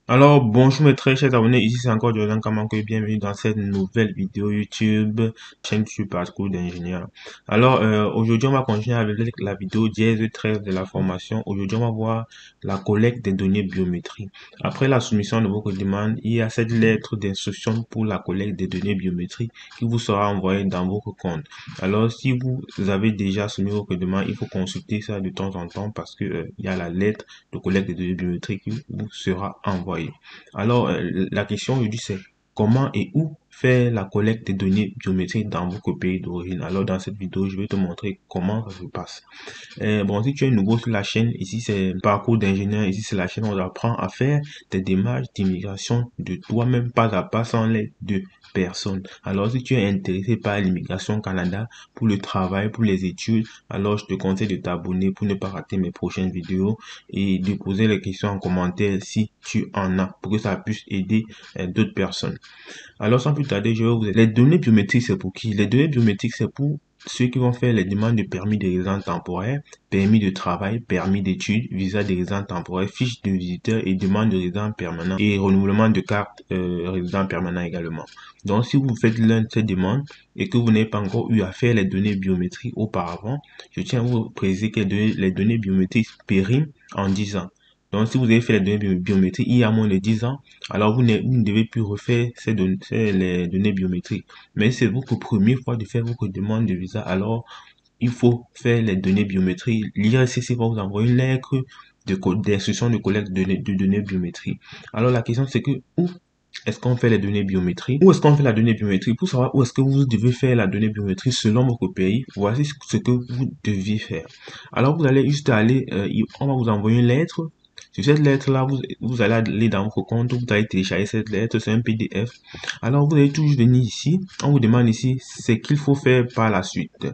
Alors, bonjour mes très chers abonnés, ici c'est encore Jordan Kamanko et bienvenue dans cette nouvelle vidéo YouTube, chaîne sur parcours d'ingénieur. Alors, aujourd'hui on va continuer avec la vidéo 13 de la formation. Aujourd'hui on va voir la collecte des données biométriques. Après la soumission de votre demande, il y a cette lettre d'instruction pour la collecte des données biométriques qui vous sera envoyée dans votre compte. Alors, si vous avez déjà soumis votre demande, il faut consulter ça de temps en temps parce que il y a la lettre de collecte des données biométriques qui vous sera envoyée. Alors, la question aujourd'hui, c'est comment et où faire la collecte des données biométriques dans votre pays d'origine. Alors, dans cette vidéo, je vais te montrer comment ça se passe. Bon, si tu es nouveau sur la chaîne, ici c'est parcours d'ingénieur, ici c'est la chaîne où on apprend à faire des démarches d'immigration de toi-même, pas à pas, sans l'aide de personne. Alors, si tu es intéressé par l'immigration au Canada, pour le travail, pour les études, alors je te conseille de t'abonner pour ne pas rater mes prochaines vidéos et de poser les questions en commentaire si tu en as, pour que ça puisse aider d'autres personnes. Alors, sans plus tarder, je vais vous aider. Les données biométriques, c'est pour qui? Les données biométriques, c'est pour ceux qui vont faire les demandes de permis de résidence temporaire, permis de travail, permis d'études, visa de résidence temporaire, fiche de visiteur et demande de résidence permanent et renouvellement de carte résident permanent également. Donc, si vous faites l'un de ces demandes et que vous n'avez pas encore eu à faire les données biométriques auparavant, je tiens à vous préciser que les données biométriques périment en 10 ans. Donc, si vous avez fait les données biométriques il y a moins de 10 ans, alors vous ne devez plus refaire les données biométriques. Mais c'est votre première fois de faire votre demande de visa, alors il faut faire les données biométriques. L'IRCC va vous envoyer une lettre d'instruction de collecte de données biométriques. Alors la question c'est que où est-ce qu'on fait les données biométriques? Où est-ce qu'on fait la donnée biométrique? Pour savoir où est-ce que vous devez faire la donnée biométrique selon votre pays, voici ce que vous deviez faire. Alors vous allez juste aller, on va vous envoyer une lettre. Sur cette lettre-là, vous allez aller dans votre compte, vous allez télécharger cette lettre, c'est un PDF. Alors, vous allez toujours venir ici. On vous demande ici ce qu'il faut faire par la suite.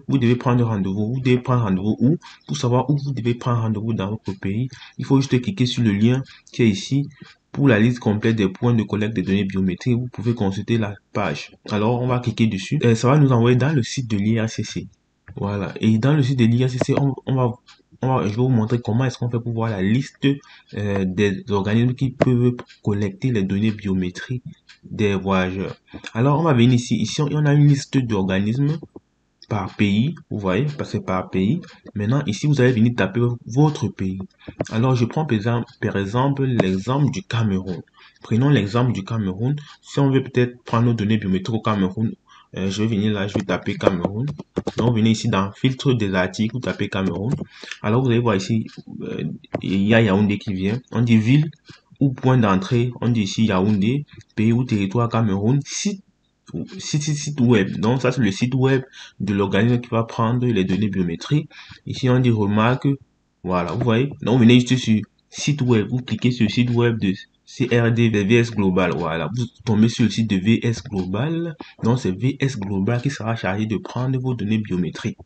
Vous devez prendre rendez-vous. Vous devez prendre rendez-vous où? Pour savoir où vous devez prendre rendez-vous dans votre pays, il faut juste cliquer sur le lien qui est ici. Pour la liste complète des points de collecte des données biométriques, vous pouvez consulter la page. Alors, on va cliquer dessus. Ça va nous envoyer dans le site de l'IRCC. Voilà. Et dans le site de l'IRCC, je vais vous montrer comment est-ce qu'on fait pour voir la liste des organismes qui peuvent collecter les données biométriques des voyageurs. Alors, on va venir ici. Ici, on a une liste d'organismes par pays. Vous voyez, parce que par pays. Maintenant, ici, vous allez venir taper votre pays. Alors, je prends par exemple l'exemple du Cameroun. Prenons l'exemple du Cameroun. Si on veut peut-être prendre nos données biométriques au Cameroun, je vais venir là, je vais taper Cameroun. Donc, venez ici dans filtre des articles, vous tapez Cameroun. Alors, vous allez voir ici, il y a Yaoundé qui vient. On dit ville ou point d'entrée. On dit ici Yaoundé, pays ou territoire Cameroun, site web. Donc, ça, c'est le site web de l'organisme qui va prendre les données biométriques. Ici, on dit remarque. Voilà, vous voyez. Donc, venez juste sur site web. Vous cliquez sur le site web de CRD VS Global. Voilà, vous tombez sur le site de VS Global. Donc, c'est VS Global qui sera chargé de prendre vos données biométriques.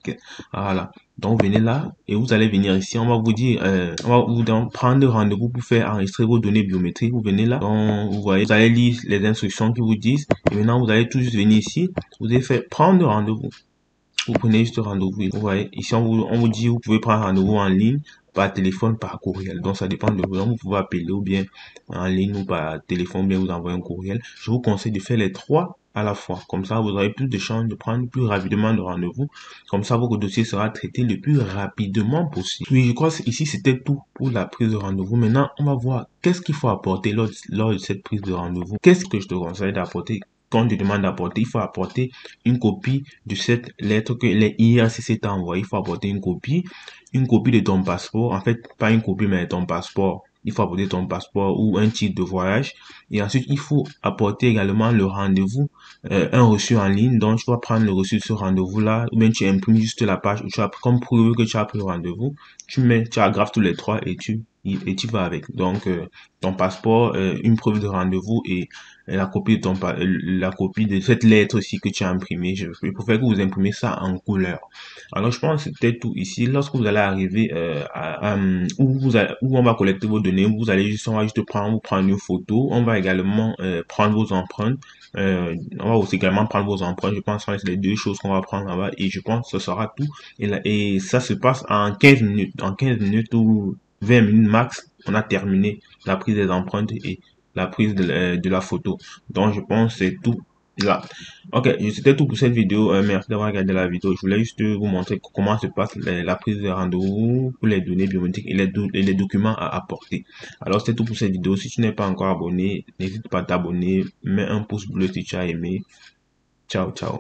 Voilà. Donc, venez là et vous allez venir ici. On va vous dire, on va vous prendre rendez-vous pour faire enregistrer vos données biométriques. Vous venez là. Donc, vous voyez, vous allez lire les instructions qui vous disent. Et maintenant, vous allez tout juste venir ici. Vous allez faire prendre rendez-vous. Vous prenez juste rendez-vous. Vous voyez, ici, on vous dit, vous pouvez prendre rendez-vous en ligne, par téléphone, par courriel. Donc, ça dépend de vous. Donc, vous pouvez appeler ou bien en ligne ou par téléphone, ou bien vous envoyer un courriel. Je vous conseille de faire les trois à la fois. Comme ça, vous aurez plus de chances de prendre plus rapidement de rendez-vous. Comme ça, votre dossier sera traité le plus rapidement possible. Oui, je crois que ici, c'était tout pour la prise de rendez-vous. Maintenant, on va voir qu'est-ce qu'il faut apporter lors de cette prise de rendez-vous. Qu'est-ce que je te conseille d'apporter? Quand on te demande d'apporter, il faut apporter une copie de cette lettre que les IRCC t'a envoyée. Il faut apporter une copie de ton passeport. En fait, pas une copie, mais ton passeport. Il faut apporter ton passeport ou un titre de voyage. Et ensuite, il faut apporter également le rendez-vous, un reçu en ligne. Donc, tu vas prendre le reçu de ce rendez-vous-là. Ou bien tu imprimes juste la page où tu as, comme preuve que tu as pris le rendez-vous. Tu agrafes tous les trois et tu et tu vas avec. Donc, ton passeport, une preuve de rendez-vous et la copie de la copie de cette lettre aussi que tu as imprimée. Je préfère que vous imprimez ça en couleur. Alors, je pense que c'était tout ici. Lorsque vous allez arriver où on va collecter vos données, on va juste prendre une photo. On va également prendre vos empreintes. On va aussi également prendre vos empreintes. Je pense que c'est les deux choses qu'on va prendre là-bas et je pense que ce sera tout. Et ça se passe en 15 minutes. En 15 minutes ou 20 minutes max, on a terminé la prise des empreintes et la prise de la photo. Donc, je pense que c'est tout là. Ok, c'était tout pour cette vidéo. Merci d'avoir regardé la vidéo. Je voulais juste vous montrer comment se passe la prise de rendez-vous pour les données biométriques et les documents à apporter. Alors, c'était tout pour cette vidéo. Si tu n'es pas encore abonné, n'hésite pas à t'abonner. Mets un pouce bleu si tu as aimé. Ciao, ciao.